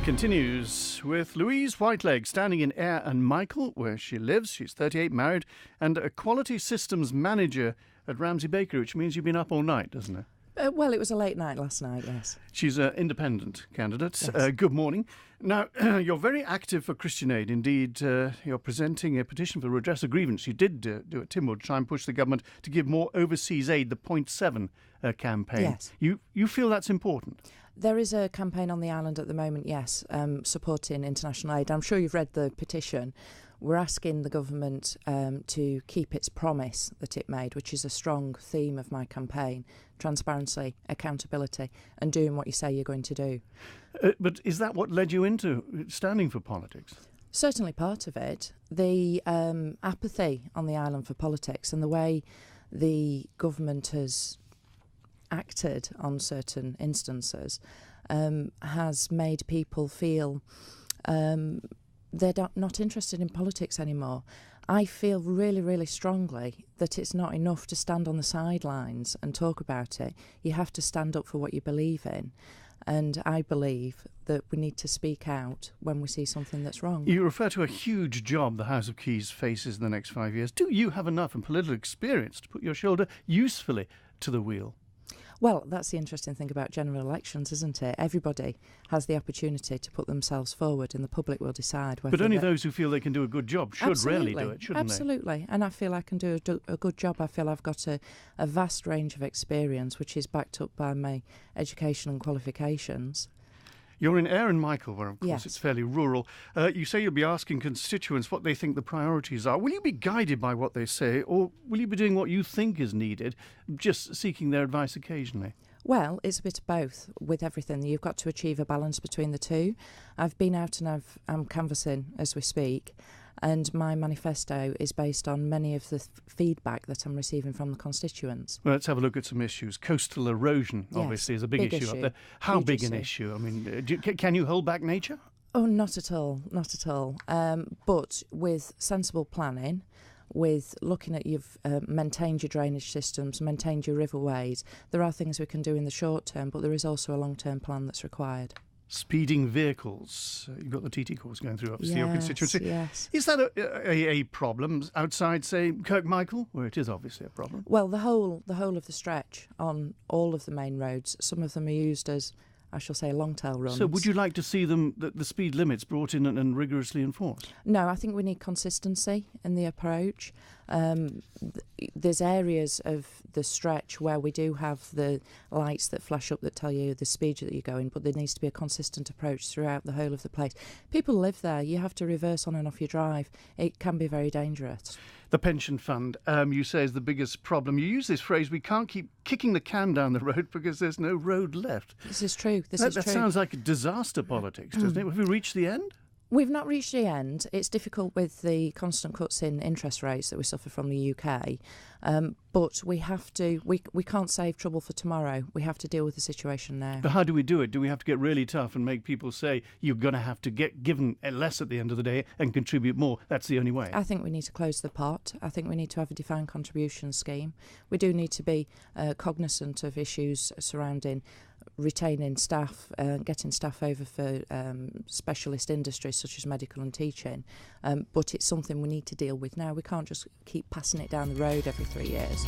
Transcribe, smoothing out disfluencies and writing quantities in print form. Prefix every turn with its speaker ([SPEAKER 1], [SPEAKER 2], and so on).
[SPEAKER 1] Continues with Louise Whitelegg standing in Ayre and Michael, where she lives. She's 38, married, and a quality systems manager at Ramsey Bakery, which means you've been up all night, doesn't it?
[SPEAKER 2] Well, it was a late night last night, yes.
[SPEAKER 1] She's an independent candidate.
[SPEAKER 2] Yes.
[SPEAKER 1] Good morning. Now, you're very active for Christian Aid. Indeed, you're presenting a petition for redress of grievance. You did do it, Timwood, to try and push the government to give more overseas aid, the Point 7 campaign.
[SPEAKER 2] Yes.
[SPEAKER 1] You feel that's important?
[SPEAKER 2] There is a campaign on the island at the moment, yes, supporting international aid. I'm sure you've read the petition. We're asking the government to keep its promise that it made, which is a strong theme of my campaign: transparency, accountability, and doing what you say you're going to do.
[SPEAKER 1] But is that what led you into standing for politics?
[SPEAKER 2] Certainly part of it. The apathy on the island for politics and the way the government has acted on certain instances has made people feel they're not interested in politics anymore. I feel really, really strongly that it's not enough to stand on the sidelines and talk about it. You have to stand up for what you believe in. And I believe that we need to speak out when we see something that's wrong.
[SPEAKER 1] You refer to a huge job the House of Keys faces in the next 5 years. Do you have enough in political experience to put your shoulder usefully to the wheel?
[SPEAKER 2] Well, that's the interesting thing about general elections, isn't it? Everybody has the opportunity to put themselves forward and the public will decide whether...
[SPEAKER 1] But only those who feel they can do a good job should really do it, shouldn't they?
[SPEAKER 2] Absolutely. And I feel I can do a good job. I feel I've got a vast range of experience, which is backed up by my education and qualifications.
[SPEAKER 1] You're in Ayre and Michael, where, of course,
[SPEAKER 2] Yes.
[SPEAKER 1] it's fairly rural. You say you'll be asking constituents what they think the priorities are. Will you be guided by what they say, or will you be doing what you think is needed, just seeking their advice occasionally?
[SPEAKER 2] Well, it's a bit of both with everything. You've got to achieve a balance between the two. I've been out and I'm canvassing as we speak, and my manifesto is based on many of the feedback that I'm receiving from the constituents.
[SPEAKER 1] Well, let's have a look at some issues. Coastal erosion,
[SPEAKER 2] Yes,
[SPEAKER 1] obviously, is a big issue up there. How
[SPEAKER 2] Huge
[SPEAKER 1] big an
[SPEAKER 2] issue.
[SPEAKER 1] issue? I mean, can you hold back nature?
[SPEAKER 2] Oh, not at all, not at all. But with sensible planning, with looking at you've maintained your drainage systems, maintained your riverways, there are things we can do in the short term, but there is also a long-term plan that's required.
[SPEAKER 1] Speeding vehicles. You've got the TT course going through, obviously, your constituency.
[SPEAKER 2] Yes.
[SPEAKER 1] Is that a problem outside, say, Kirkmichael, where it is obviously a problem?
[SPEAKER 2] Well, the whole of the stretch on all of the main roads, some of them are used as, I shall say, long-tail runs.
[SPEAKER 1] So would you like to see the speed limits brought in and rigorously enforced?
[SPEAKER 2] No, I think we need consistency in the approach. There's areas of the stretch where we do have the lights that flash up that tell you the speed that you're going, but there needs to be a consistent approach throughout the whole of the place. People live there. You have to reverse on and off your drive. It can be very dangerous.
[SPEAKER 1] The pension fund, you say, is the biggest problem. You use this phrase, we can't keep kicking the can down the road because there's no road left.
[SPEAKER 2] This is true.
[SPEAKER 1] That sounds like disaster politics, doesn't it? Have we reached the end?
[SPEAKER 2] We've not reached the end. It's difficult with the constant cuts in interest rates that we suffer from the UK. But we have to, we can't save trouble for tomorrow. We have to deal with the situation now.
[SPEAKER 1] But how do we do it? Do we have to get really tough and make people say you're going to have to get given less at the end of the day and contribute more? That's the only way.
[SPEAKER 2] I think we need to close the pot. I think we need to have a defined contribution scheme. We do need to be cognizant of issues surrounding retaining staff, getting staff over for specialist industries such as medical and teaching. But it's something we need to deal with now. We can't just keep passing it down the road every 3 years.